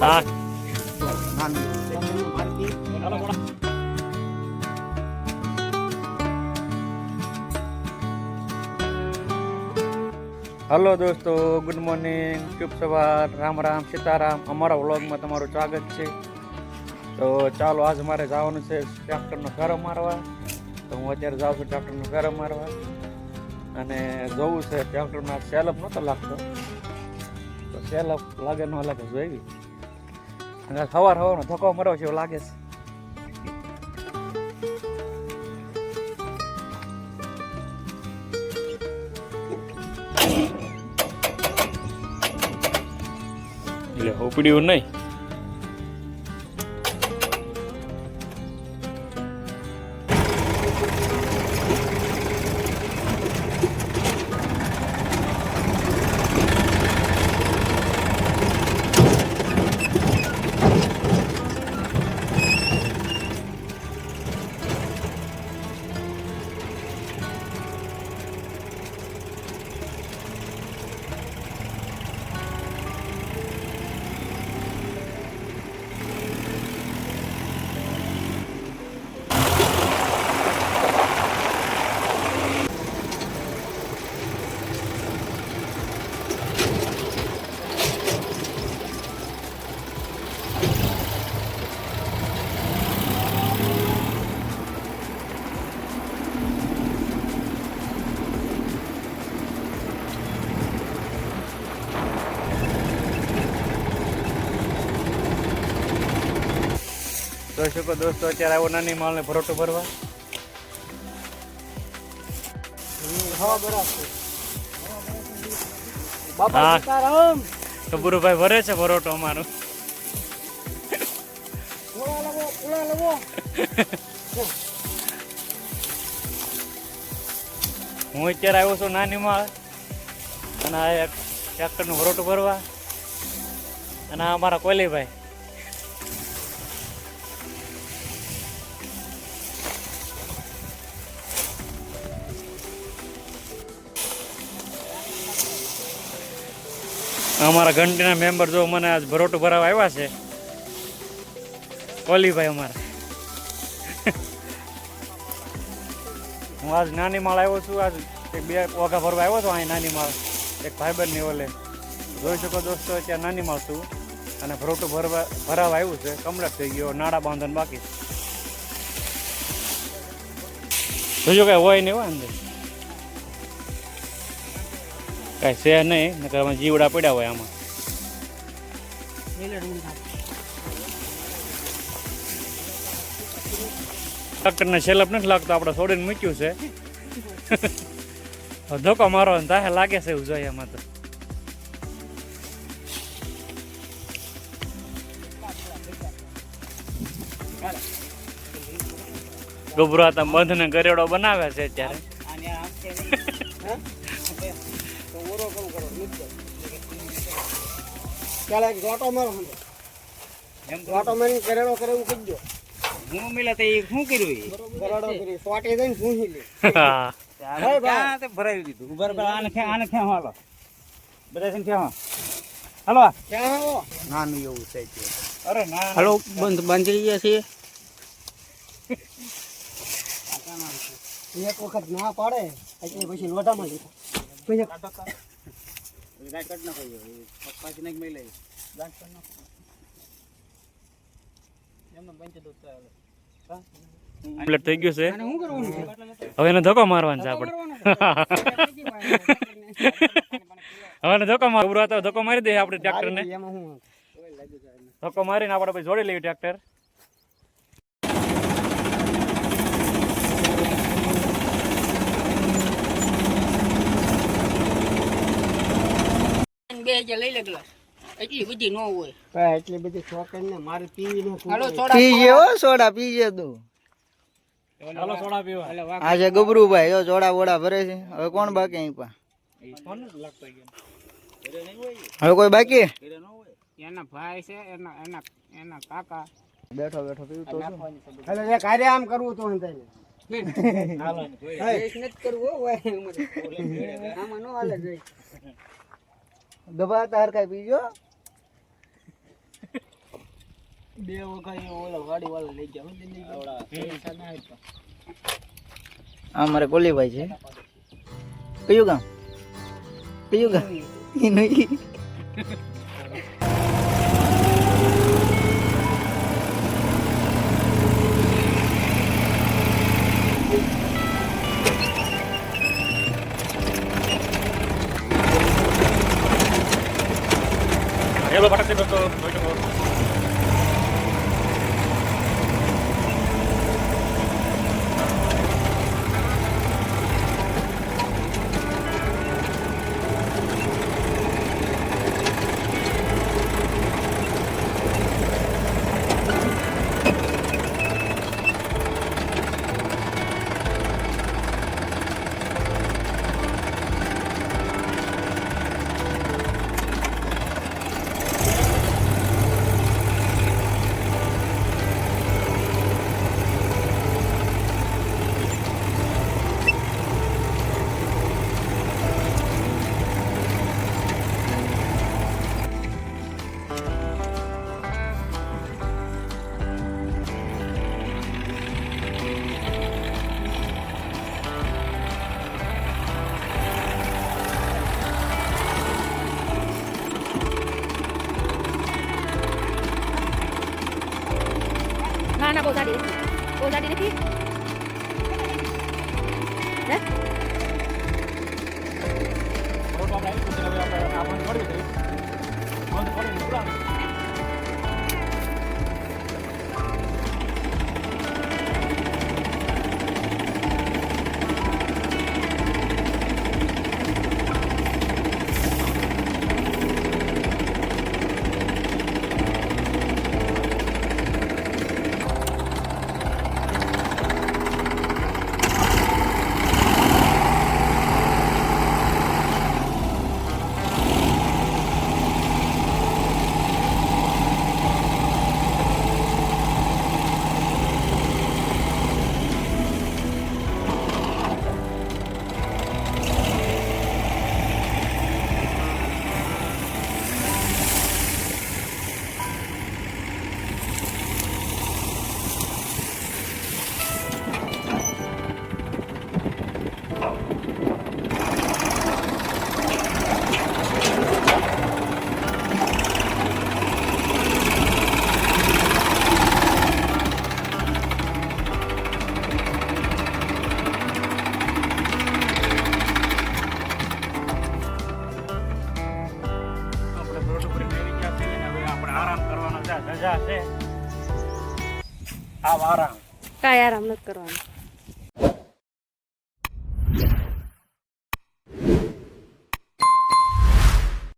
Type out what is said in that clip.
હા હલો દોસ્તો, good morning, શુભ સવાર, રામ રામ, સીતારામ. અમારા વ્લોગમાં તમારું સ્વાગત છે. તો ચાલો, આજ મારે જવાનું છે ટ્રેક્ટરનો ફેરો મારવા. તો હું અત્યારે જાઉં છું ટ્રેક્ટરનો ફેરો મારવા અને જોવું છે ટ્રેક્ટરમાં સેલઅપ નહોતો લાગતો, તો સેલઅપ લાગે ન લાગે જોઈ. અને સવારનો ધક્કો મરવો છે એવું લાગે છે. એટલે ઉપડ્યું નહીં. જોઈ શકો દોસ્તો, અત્યારે આવો નાની માલને ભરોટો ભરવા. કબુરુભાઈ ભરે છે ભરોટો અમારો. હું અત્યારે આવ્યો છું નાની માળ અને આ ટ્રેક્ટરનો ભરોટો ભરવા. અને આ અમારા કોલીભાઈ. અમારા ઘંટીના મેમ્બર જો મને આજ ભરોટો ભરાવા આવ્યા છે, કોલીભાઈ અમારા. હું આજ નાની માળ આવ્યો છું. આજ એક બે ઓઘા ભરવા આવ્યો હતો અહીં નાની માળ એક ભાઈબંધની ઓલે. જોઈ શકો દોસ્તો, અત્યારે નાની માળ છું અને ભરોટો ભરાવા આવ્યું છે. કમ્પ્લીટ થઈ ગયો, નાળા બાંધન બાકી. જોજો કાંઈ હોય નહીં હોય અંદર, કાંઈ છે નહીં, નકર આમાં જીવડા પડ્યા હોય આમાં. ટ્રેક્ટરને સેલઅપ નથી લાગતો, આપણે છોડીને મૂક્યું છે. ધોકો મારો તાહે લાગે છે એવું જોઈએ આમાં. તો ગભરાતા બંધ ને ગરેડો બનાવે છે અત્યારે. હું મિલા તે શું કર્યું? ભરાવી દીધું. આને ક્યાં હાલો બધા હાલો નાનું એવું છે. અરે ના હાલો, બંધ બાંધી ગયા છીએ. એક વખત ના પાડે એટલે પછી લોઢામાં કમ્પ્લીટ થઈ ગયું છે. હવે એને ધક્કો મારવાનો છે આપણે. હવે ધક્કો મારતો ધક્કો મારી દઈએ આપણે ટ્રેક્ટર ને. ધક્કો મારીને આપણે પછી જોડી લઈએ ટ્રેક્ટર. લઈ લે ગ્લાસ. એટલી બધી ન હોય, એટલી બધી છોકરી ને મારે પીવી નો. પીજે હો સોડા, પીજે તું. હાલો સોડા પીવા. આજે ગબરુભાઈ જો સોડા બોડા ભરે છે. હવે કોણ બાકી અહીં પા? હવે કોઈ બાકી? એના ભાઈ છે, એના કાકા. બેઠો બેઠો પીવું તો એટલે જે કાર્ય આમ કરવું તો ને હાલો નથી કરવું હોય આમાં નો હાલે જોઈ. દબાતા હર કાઈ પીજો. બે વખત ઓલા ગાડી વાળા લઈ ગયા હું લઈ ગયા પૈસા ના આપ્યા આ મારે કોલીભાઈ છે કયું ગામ એનું Hello, para si Dr. ના બહુ સારી નથી હે આરામ કાંઈ આરામ નથી કરવાનો